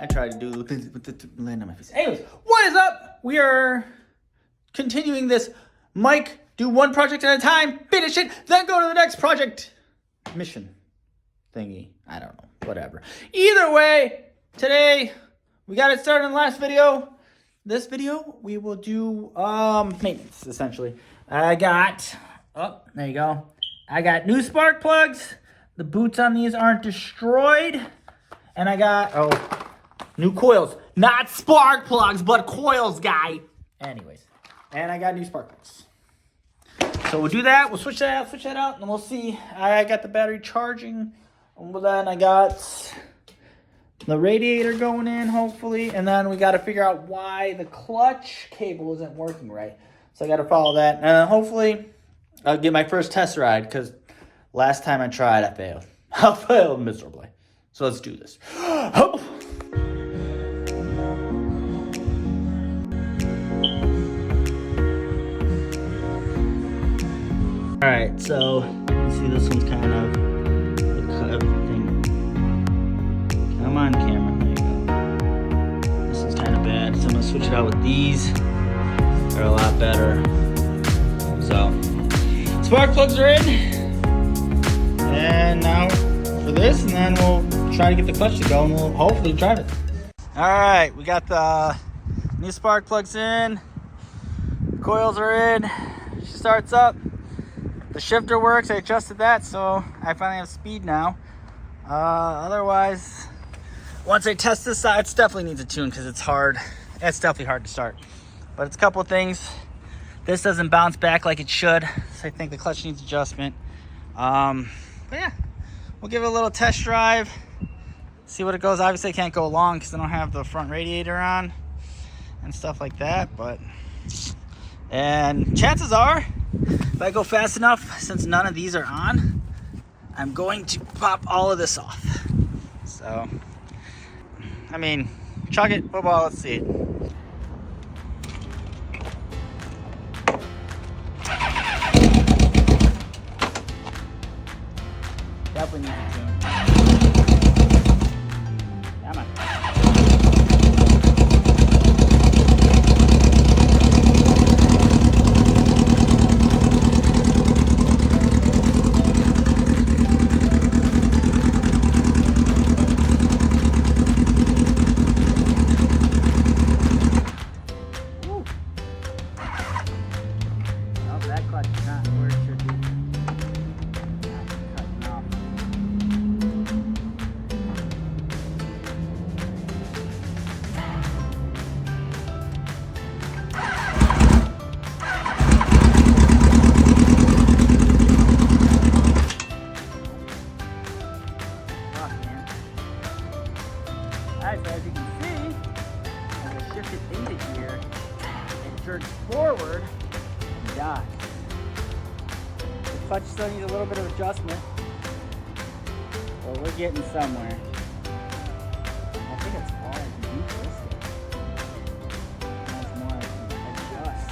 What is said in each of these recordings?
I tried to do with the land on my face. Anyways, what is up? We are continuing this Mike, do one project at a time, finish it, then go to the next project. Mission thingy. I don't know. Whatever. Either way, today we got it started in the last video. This video, we will do maintenance, essentially. I got, there you go. I got new spark plugs. The boots on these aren't destroyed. And I got, new coils. Not spark plugs, but coils, guy. Anyways, and I got new spark plugs. So we'll do that. We'll switch that out, and we'll see. I got the battery charging. And then I got the radiator going in, hopefully. And then we got to figure out why the clutch cable isn't working right. So I got to follow that. And hopefully I'll get my first test ride, because last time I tried, I failed. I failed miserably. So let's do this. All right, so you see this one's kind of the cut thing. Come on, camera. There you go. This one's kind of bad, so I'm gonna switch it out with these. They're a lot better. So, spark plugs are in, and now for this, and then we'll try to get the clutch to go, and we'll hopefully drive it. All right, we got the new spark plugs in. Coils are in. She starts up. The shifter works. I adjusted that, so I finally have speed now. Otherwise, once I test this out, it definitely needs a tune because it's hard. It's definitely hard to start. But it's a couple of things. This doesn't bounce back like it should, so I think the clutch needs adjustment. But yeah, we'll give it a little test drive, see what it goes. Obviously, I can't go long because I don't have the front radiator on and stuff like that. And chances are, if I go fast enough, since none of these are on, I'm going to pop all of this off. So, I mean, chug it, football, let's see. Definitely need to tune. Come on. That clutch is not where it should be. Cutting off. Alright, so as you can see, as I shift it into here, it jerks forward and dies. The clutch still needs a little bit of adjustment, but we're getting somewhere. I think it's all I can do for this thing. That's more I can adjust.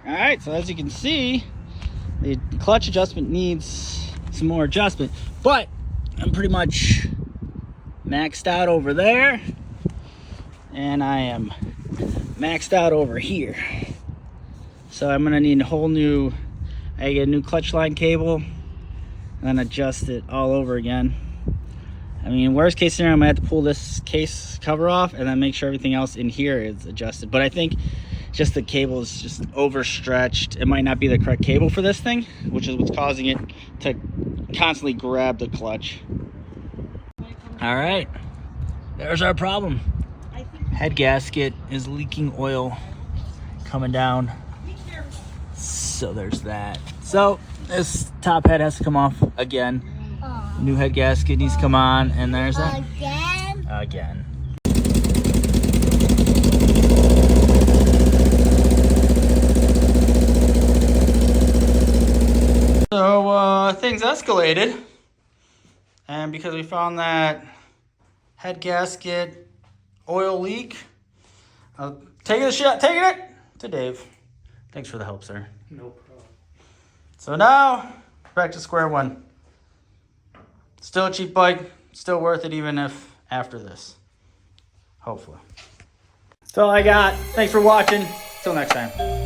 All right, so as you can see, the clutch adjustment needs some more adjustment, but I'm pretty much maxed out over there, and I am maxed out over here. So I'm gonna need a whole new, I get a new clutch line cable and then adjust it all over again. I mean, worst case scenario, I'm gonna have to pull this case cover off and then make sure everything else in here is adjusted. But I think just the cable is just overstretched. It might not be the correct cable for this thing, which is what's causing it to constantly grab the clutch. All right, there's our problem. Head gasket is leaking oil coming down. So there's that. So this top head has to come off again. New head gasket needs to come on, and there's that. Again. So things escalated, and because we found that head gasket oil leak, taking it to Dave. Thanks for the help, sir. No problem. So now, back to square one. Still a cheap bike, still worth it even if after this. Hopefully. That's all I got. Thanks for watching. Till next time.